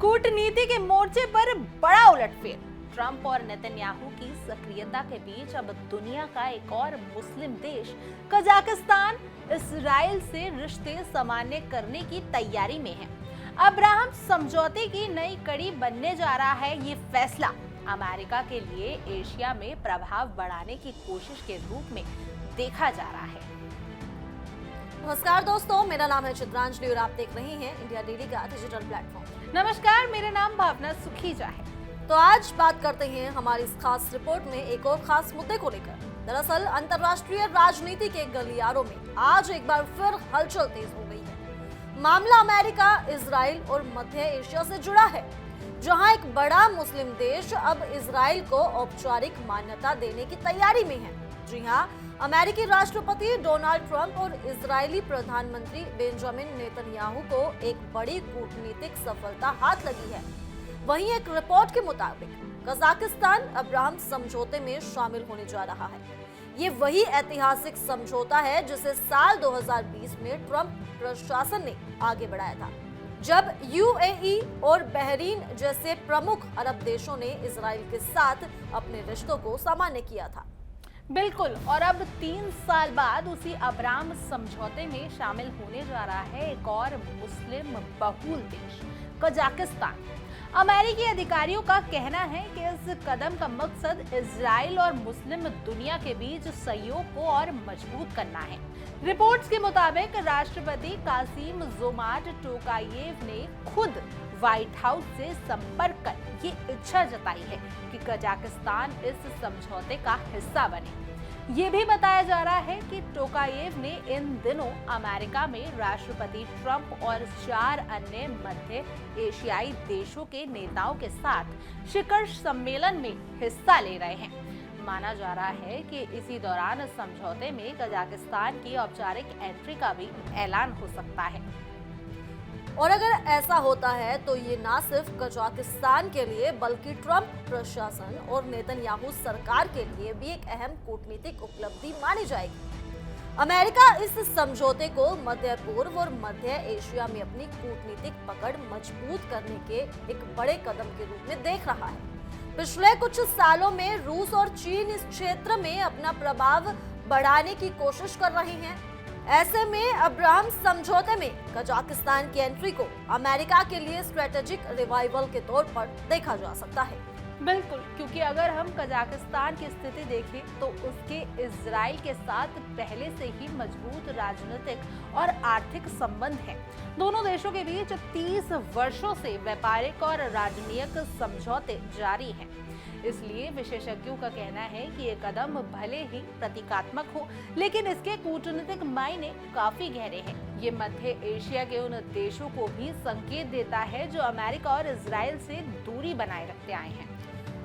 कूटनीति के मोर्चे पर बड़ा उलटफेर। ट्रंप और नेतन्याहू की सक्रियता के बीच अब दुनिया का एक और मुस्लिम देश कजाकिस्तान इजराइल से रिश्ते सामान्य करने की तैयारी में है। अब्राहम समझौते की नई कड़ी बनने जा रहा है। ये फैसला अमेरिका के लिए एशिया में प्रभाव बढ़ाने की कोशिश के रूप में देखा जा रहा है। नमस्कार दोस्तों, मेरा नाम है चित्रांजलि और आप देख रहे हैं इंडिया डेली का डिजिटल प्लेटफॉर्म। नमस्कार, मेरा नाम भावना सुखीजा है। तो आज बात करते हैं हमारी इस खास रिपोर्ट में एक और खास मुद्दे को लेकर। दरअसल अंतर्राष्ट्रीय राजनीति के गलियारों में आज एक बार फिर हलचल तेज हो गई है। मामला अमेरिका, इजराइल और मध्य एशिया से जुड़ा है, जहां एक बड़ा मुस्लिम देश अब इजराइल को औपचारिक मान्यता देने की तैयारी में है। जी हाँ, अमेरिकी राष्ट्रपति डोनाल्ड ट्रंप और इजरायली प्रधानमंत्री बेंजामिन नेतन्याहू को एक बड़ी कूटनीतिक सफलता हाथ लगी है। वहीं एक रिपोर्ट के मुताबिक कजाकिस्तान अब्राहम समझौते में शामिल होने जा रहा है। ये वही ऐतिहासिक समझौता है जिसे साल 2020 में ट्रंप प्रशासन ने आगे बढ़ाया था, जब यूएई और बहरीन जैसे प्रमुख अरब देशों ने इजराइल के साथ अपने रिश्तों को सामान्य किया था। बिल्कुल, और अब 3 साल बाद उसी अब्राहम समझौते में शामिल होने जा रहा है एक और मुस्लिम बहुल देश कजाकिस्तान। अमेरिकी अधिकारियों का कहना है कि इस कदम का मकसद इजराइल और मुस्लिम दुनिया के बीच सहयोग को और मजबूत करना है। रिपोर्ट्स के मुताबिक राष्ट्रपति कासिम जोमार्ट टोकायेव ने खुद व्हाइट हाउस से संपर्क कर ये इच्छा जताई है कि कजाकिस्तान इस समझौते का हिस्सा बने। ये भी बताया जा रहा है कि टोकायेव ने इन दिनों अमेरिका में राष्ट्रपति ट्रंप और 4 अन्य मध्य एशियाई देशों के नेताओं के साथ शिखर सम्मेलन में हिस्सा ले रहे हैं। माना जा रहा है कि इसी दौरान समझौते में कजाकिस्तान की औपचारिक एंट्री का भी ऐलान हो सकता है। और अगर ऐसा होता है तो ये ना सिर्फ कजाकिस्तान के लिए बल्कि ट्रंप प्रशासन और नेतन्याहू सरकार के लिए भी एक अहम कूटनीतिक उपलब्धि मानी जाएगी। अमेरिका इस समझौते को मध्य पूर्व और मध्य एशिया में अपनी कूटनीतिक पकड़ मजबूत करने के एक बड़े कदम के रूप में देख रहा है। पिछले कुछ सालों में रूस और चीन इस क्षेत्र में अपना प्रभाव बढ़ाने की कोशिश कर रहे हैं। ऐसे में अब्राहम समझौते में कजाकिस्तान की एंट्री को अमेरिका के लिए स्ट्रेटेजिक रिवाइवल के तौर पर देखा जा सकता है। बिल्कुल, क्योंकि अगर हम कजाकिस्तान की स्थिति देखें तो उसके इजराइल के साथ पहले से ही मजबूत राजनीतिक और आर्थिक संबंध हैं। दोनों देशों के बीच 30 वर्षों से व्यापारिक और राजनीतिक समझौते जारी हैं। इसलिए विशेषज्ञों का कहना है कि ये कदम भले ही प्रतीकात्मक हो, लेकिन इसके कूटनीतिक मायने काफी गहरे हैं। ये मध्य एशिया के उन देशों को भी संकेत देता है जो अमेरिका और इजराइल से दूरी बनाए रखते आए हैं।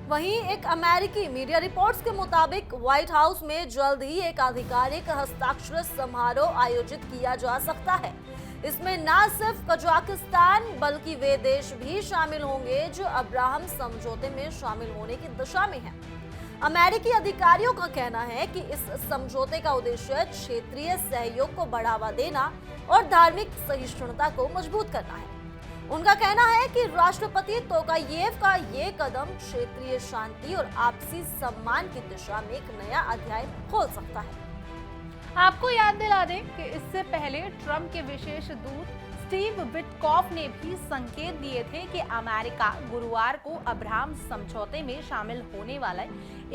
वहीं एक अमेरिकी मीडिया रिपोर्ट्स के मुताबिक व्हाइट हाउस में जल्द ही एक आधिकारिक हस्ताक्षर समारोह आयोजित किया जा सकता है। इसमें न सिर्फ कजाकिस्तान बल्कि वे देश भी शामिल होंगे जो अब्राहम समझौते में शामिल होने की दिशा में हैं। अमेरिकी अधिकारियों का कहना है कि इस समझौते का उद्देश्य क्षेत्रीय सहयोग को बढ़ावा देना और धार्मिक सहिष्णुता को मजबूत करना है। उनका कहना है कि राष्ट्रपति तोकायेव का ये कदम क्षेत्रीय शांति और आपसी सम्मान की दिशा में एक नया अध्याय खोल सकता है। आपको याद दिला दें कि इससे पहले ट्रंप के विशेष दूत स्टीव विटकॉफ ने भी संकेत दिए थे कि अमेरिका गुरुवार को अब्राहम समझौते में शामिल होने वाले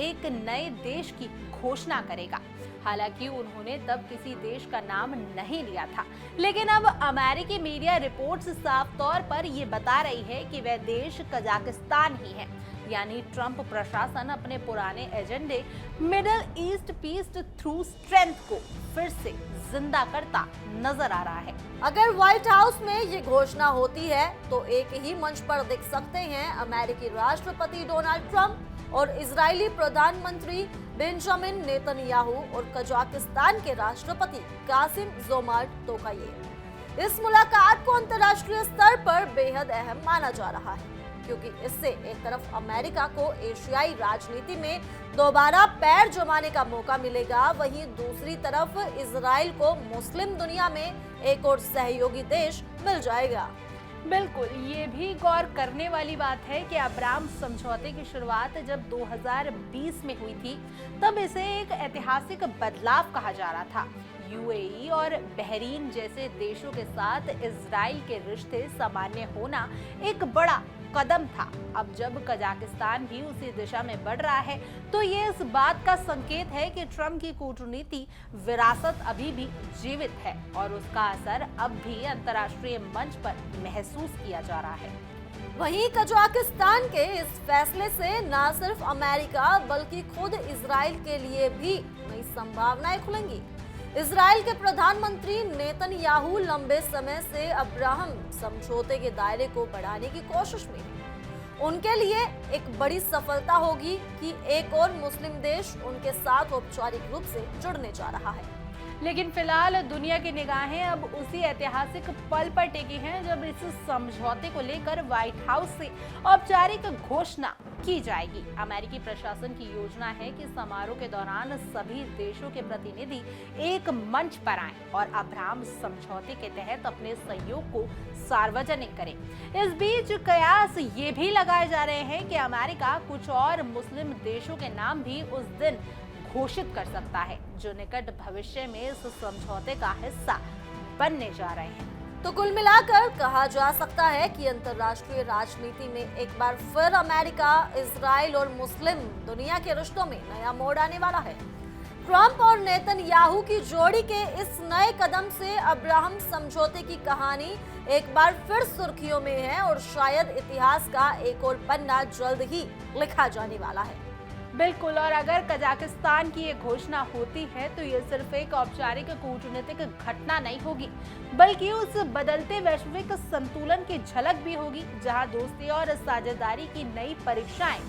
एक नए देश की घोषणा करेगा। हालांकि उन्होंने तब किसी देश का नाम नहीं लिया था, लेकिन अब अमेरिकी मीडिया रिपोर्ट्स साफ तौर पर ये बता रही है कि वह देश कजाकिस्तान ही है। यानी ट्रंप प्रशासन अपने पुराने एजेंडे Middle East peace through strength को फिर से जिंदा करता नजर आ रहा है। अगर व्हाइट हाउस में ये घोषणा होती है तो एक ही मंच पर दिख सकते हैं अमेरिकी राष्ट्रपति डोनाल्ड ट्रंप और इजरायली प्रधानमंत्री बेंजामिन नेतन्याहू और कजाकिस्तान के राष्ट्रपति कासिम जोमार्ट टोकायेव। इस मुलाकात को अंतर्राष्ट्रीय स्तर पर बेहद अहम माना जा रहा है, क्योंकि इससे एक तरफ अमेरिका को एशियाई राजनीति में दोबारा पैर जमाने का मौका मिलेगा, वहीं दूसरी तरफ इजराइल को मुस्लिम दुनिया में एक और सहयोगी देश मिल जाएगा। बिल्कुल, ये भी गौर करने वाली बात है कि अब्राहम समझौते की शुरुआत जब 2020 में हुई थी, तब इसे एक ऐतिहासिक बदलाव कहा जा रहा था। यूएई और बहरीन जैसे देशों के साथ इजराइल के रिश्ते सामान्य होना एक बड़ा कदम था। अब जब कजाकिस्तान भी उसी दिशा में बढ़ रहा है, तो ये इस बात का संकेत है कि ट्रंप की कूटनीति विरासत अभी भी जीवित है और उसका असर अब भी अंतर्राष्ट्रीय मंच पर महसूस किया जा रहा है। वहीं कजाकिस्तान के इस फैसले से न सिर्फ अमेरिका बल्कि खुद इजराइल के लिए भी नई संभावनाएं खुलेंगी। इजराइल के प्रधानमंत्री नेतन्याहू लंबे समय से अब्राहम समझौते के दायरे को बढ़ाने की कोशिश में हैं। उनके लिए एक बड़ी सफलता होगी कि एक और मुस्लिम देश उनके साथ औपचारिक रूप से जुड़ने जा रहा है। लेकिन फिलहाल दुनिया की निगाहें अब उसी ऐतिहासिक पल पर टिकी हैं जब इस समझौते को लेकर व्हाइट हाउस से औपचारिक घोषणा की जाएगी। अमेरिकी प्रशासन की योजना है कि समारोह के दौरान सभी देशों के प्रतिनिधि एक मंच पर आएं और अब्राहम समझौते के तहत अपने सहयोग को सार्वजनिक करें। इस बीच कयास ये भी लगाए जा रहे हैं कि अमेरिका कुछ और मुस्लिम देशों के नाम भी उस दिन घोषित कर सकता है, जो निकट भविष्य में इस समझौते का हिस्सा बनने जा रहे हैं। तो कुल मिलाकर कहा जा सकता है कि अंतर्राष्ट्रीय राजनीति में एक बार फिर अमेरिका, इजराइल और मुस्लिम दुनिया के रिश्तों में नया मोड़ आने वाला है। ट्रंप और नेतन्याहू की जोड़ी के इस नए कदम से अब्राहम समझौते की कहानी एक बार फिर सुर्खियों में है और शायद इतिहास का एक और पन्ना जल्द ही लिखा जाने वाला है। बिल्कुल, और अगर कजाकिस्तान की ये घोषणा होती है तो ये सिर्फ एक औपचारिक कूटनीतिक घटना नहीं होगी, बल्कि उस बदलते वैश्विक संतुलन की झलक भी होगी जहां दोस्ती और साझेदारी की नई परीक्षाएं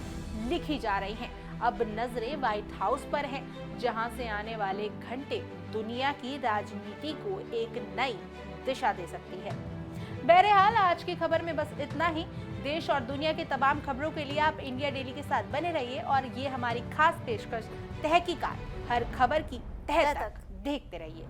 लिखी जा रही हैं। अब नजरें व्हाइट हाउस पर हैं, जहां से आने वाले घंटे दुनिया की राजनीति को एक नई दिशा दे सकती है। बहरहाल आज की खबर में बस इतना ही। देश और दुनिया की तमाम खबरों के लिए आप इंडिया डेली के साथ बने रहिए और ये हमारी खास पेशकश तहकीकात, हर खबर की तह तक देखते रहिए।